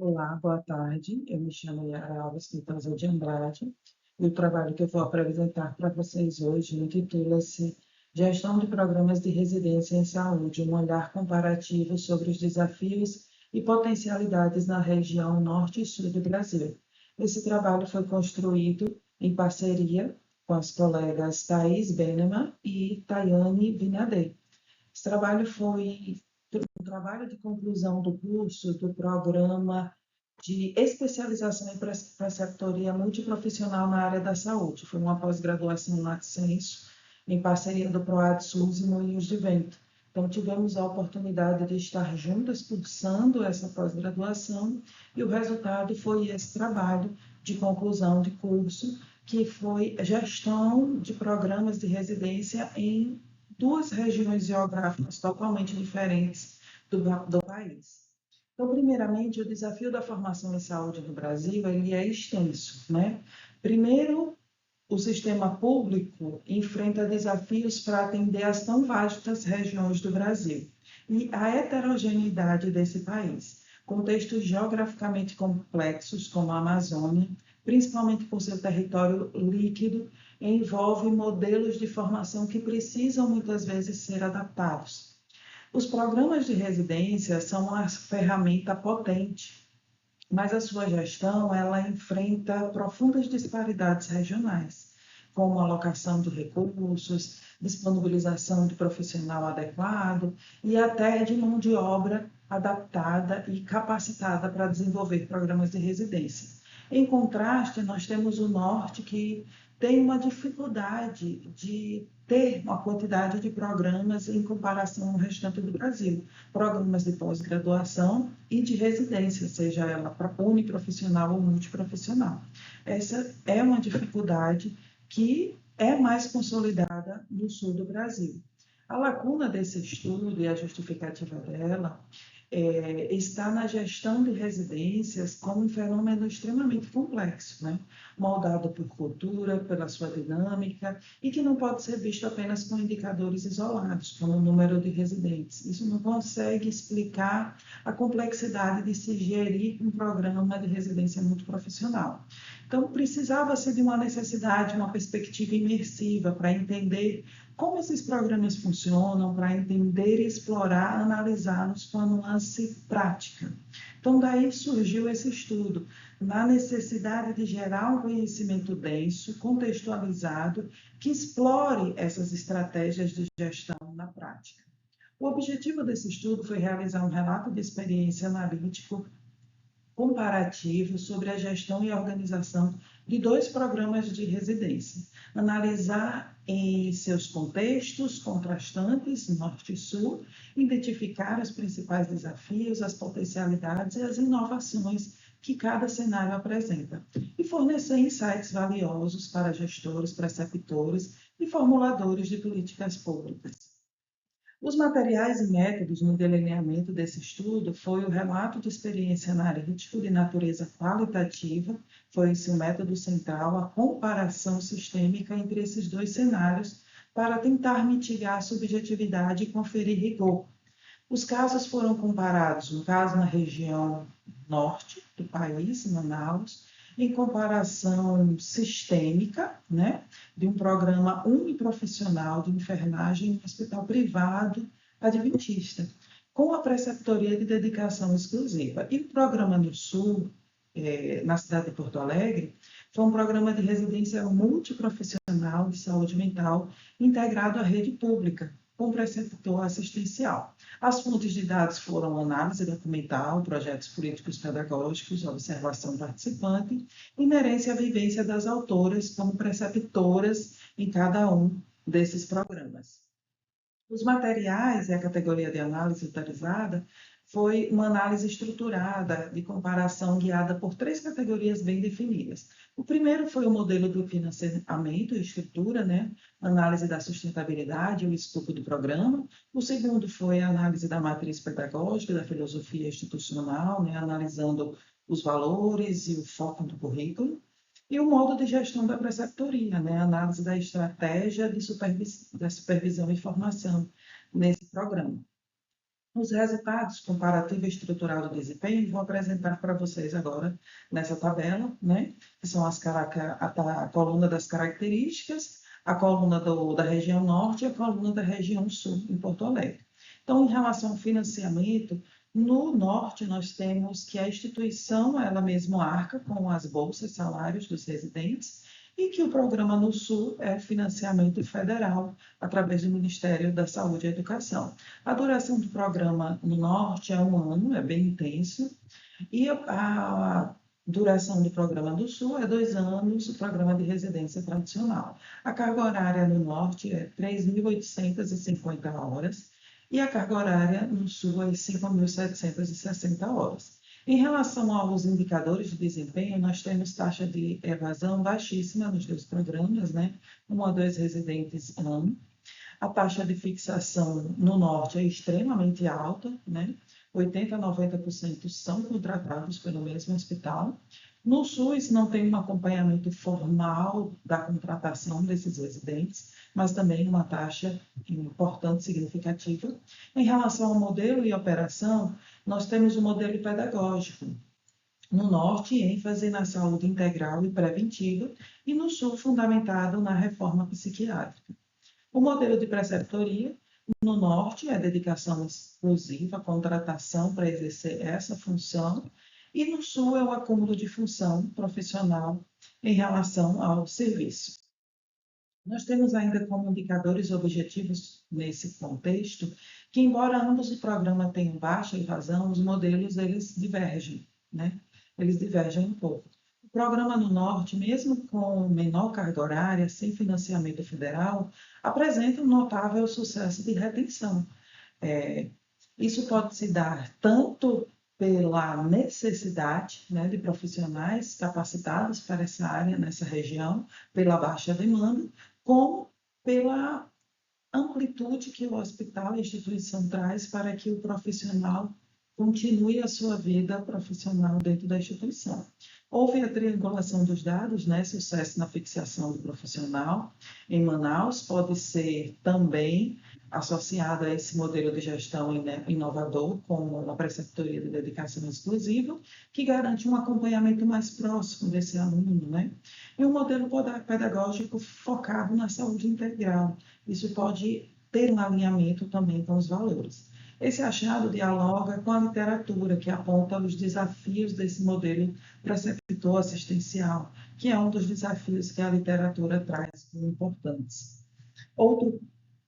Olá, boa tarde. Eu me chamo Yara Alves Quintanza de Andrade e o trabalho que eu vou apresentar para vocês hoje intitula-se Gestão de Programas de Residência em Saúde, um olhar comparativo sobre os desafios e potencialidades na região norte e sul do Brasil. Esse trabalho foi construído em parceria com as colegas Thais Beneman e Tayane Vinadei. Esse trabalho foi um trabalho de conclusão do curso do programa de especialização em preceptoria multiprofissional na área da saúde. Foi uma pós-graduação lato sensu, em parceria do PROAD SUS e Moinhos de Vento. Então, tivemos a oportunidade de estar juntas cursando essa pós-graduação e o resultado foi esse trabalho de conclusão de curso, que foi gestão de programas de residência em duas regiões geográficas totalmente diferentes do país. Então, primeiramente, o desafio da formação em saúde no Brasil ele é extenso, né? Primeiro, o sistema público enfrenta desafios para atender as tão vastas regiões do Brasil e a heterogeneidade desse país. Contextos geograficamente complexos, como a Amazônia, principalmente por seu território líquido, envolve modelos de formação que precisam muitas vezes ser adaptados. Os programas de residência são uma ferramenta potente, mas a sua gestão ela enfrenta profundas disparidades regionais, como alocação de recursos, disponibilização de profissional adequado e até de mão de obra adaptada e capacitada para desenvolver programas de residência. Em contraste, nós temos o norte que tem uma dificuldade de ter uma quantidade de programas em comparação ao restante do Brasil. Programas de pós-graduação e de residência, seja ela para uniprofissional ou multiprofissional. Essa é uma dificuldade que é mais consolidada no sul do Brasil. A lacuna desse estudo e a justificativa dela está na gestão de residências como um fenômeno extremamente complexo, né? Moldado por cultura, pela sua dinâmica, e que não pode ser visto apenas com indicadores isolados, como o número de residentes. Isso não consegue explicar a complexidade de se gerir um programa de residência multiprofissional. Então, precisava-se de uma necessidade, uma perspectiva imersiva para entender como esses programas funcionam, para entender, explorar, analisá-los com a nuance prática. Então, daí surgiu esse estudo, na necessidade de gerar um conhecimento denso, contextualizado, que explore essas estratégias de gestão na prática. O objetivo desse estudo foi realizar um relato de experiência analítico comparativo sobre a gestão e organização de dois programas de residência, analisar em seus contextos contrastantes, norte e sul, identificar os principais desafios, as potencialidades e as inovações que cada cenário apresenta, e fornecer insights valiosos para gestores, preceptores e formuladores de políticas públicas. Os materiais e métodos no delineamento desse estudo foi o relato de experiência analítico de natureza qualitativa, foi esse o método central, a comparação sistêmica entre esses dois cenários para tentar mitigar a subjetividade e conferir rigor. Os casos foram comparados, um caso na região norte do país, em Manaus, em comparação sistêmica, né, de um programa uniprofissional de enfermagem em um hospital privado adventista, com a preceptoria de dedicação exclusiva. E o programa no Sul, na cidade de Porto Alegre, foi um programa de residência multiprofissional de saúde mental integrado à rede pública, com preceptor assistencial. As fontes de dados foram análise documental, projetos políticos pedagógicos, observação participante, inerência à vivência das autoras como preceptoras em cada um desses programas. Os materiais e a categoria de análise utilizada foi uma análise estruturada de comparação guiada por três categorias bem definidas. O primeiro foi o modelo do financiamento e estrutura, né? Análise da sustentabilidade e o escopo do programa. O segundo foi a análise da matriz pedagógica, da filosofia institucional, né? Analisando os valores e o foco do currículo. E o modo de gestão da preceptoria, né? Análise da estratégia de da supervisão e formação nesse programa. Os resultados comparativo e estrutural do desempenho vou apresentar para vocês agora nessa tabela, né? Que são a coluna das características, a coluna da região norte e a coluna da região sul, em Porto Alegre. Então, em relação ao financiamento, no norte nós temos que a instituição, ela mesma arca com as bolsas, salários dos residentes, e que o programa no sul é financiamento federal, através do Ministério da Saúde e Educação. A duração do programa no Norte é 1 ano, é bem intenso, e a duração do programa do Sul é 2 anos, o programa de residência tradicional. A carga horária no Norte é 3.850 horas e a carga horária no Sul é 5.760 horas. Em relação aos indicadores de desempenho, nós temos taxa de evasão baixíssima nos dois programas, né? 1 a 2 residentes ano. A taxa de fixação no norte é extremamente alta, né? 80% a 90% são contratados pelo mesmo hospital. No SUS não tem um acompanhamento formal da contratação desses residentes, mas também uma taxa importante, significativa. Em relação ao modelo e operação, nós temos o modelo pedagógico. No norte, ênfase na saúde integral e preventiva, e no sul, fundamentado na reforma psiquiátrica. O modelo de preceptoria, no norte, é dedicação exclusiva, contratação para exercer essa função, e no sul é o acúmulo de função profissional em relação ao serviço. Nós temos ainda como indicadores objetivos nesse contexto que, embora ambos os programas tenham baixa evasão, os modelos eles divergem, né? Eles divergem um pouco. O programa no Norte, mesmo com menor carga horária, sem financiamento federal, apresenta um notável sucesso de retenção. Isso pode se dar tanto pela necessidade, né, de profissionais capacitados para essa área, nessa região, pela baixa demanda, como pela amplitude que o hospital e a instituição traz para que o profissional continue a sua vida profissional dentro da instituição. Houve a triangulação dos dados, né? Sucesso na fixação do profissional em Manaus pode ser também associado a esse modelo de gestão inovador, como a preceptoria de dedicação exclusiva, que garante um acompanhamento mais próximo desse aluno, né? E um modelo pedagógico focado na saúde integral. Isso pode ter um alinhamento também com os valores. Esse achado dialoga com a literatura, que aponta os desafios desse modelo preceptor assistencial, que é um dos desafios que a literatura traz como importantes. Outro,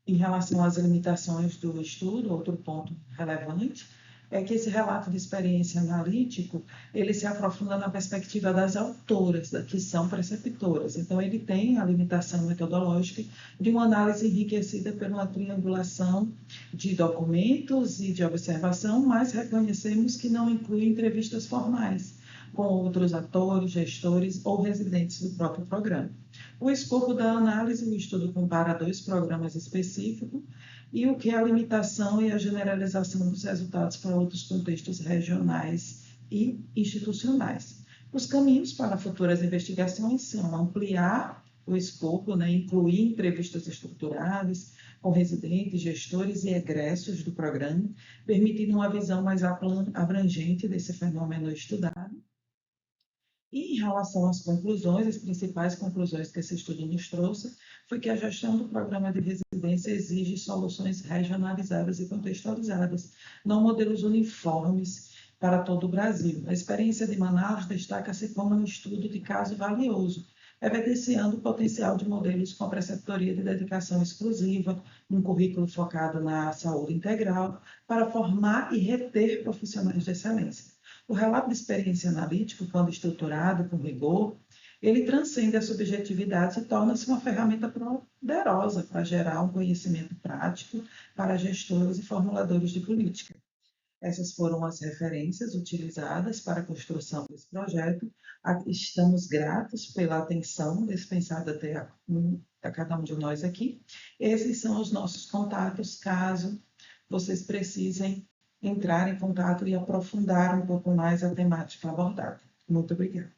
em relação às limitações do estudo, outro ponto relevante, é que esse relato de experiência analítico, ele se aprofunda na perspectiva das autoras, que são preceptoras. Então, ele tem a limitação metodológica de uma análise enriquecida por uma triangulação de documentos e de observação, mas reconhecemos que não inclui entrevistas formais com outros atores, gestores ou residentes do próprio programa. O escopo da análise, o estudo compara 2 programas específicos e o que é a limitação e a generalização dos resultados para outros contextos regionais e institucionais. Os caminhos para futuras investigações são ampliar o escopo, né, incluir entrevistas estruturadas com residentes, gestores e egressos do programa, permitindo uma visão mais abrangente desse fenômeno estudado. E em relação às conclusões, as principais conclusões que esse estudo nos trouxe foi que a gestão do programa de residência exige soluções regionalizadas e contextualizadas, não modelos uniformes para todo o Brasil. A experiência de Manaus destaca-se como um estudo de caso valioso, evidenciando o potencial de modelos com a preceptoria de dedicação exclusiva, um currículo focado na saúde integral, para formar e reter profissionais de excelência. O relato de experiência analítico, quando estruturado com rigor, ele transcende a subjetividade e torna-se uma ferramenta poderosa para gerar um conhecimento prático para gestores e formuladores de política. Essas foram as referências utilizadas para a construção desse projeto. Estamos gratos pela atenção dispensada a cada um de nós aqui. Esses são os nossos contatos, caso vocês precisem entrar em contato e aprofundar um pouco mais a temática abordada. Muito obrigada.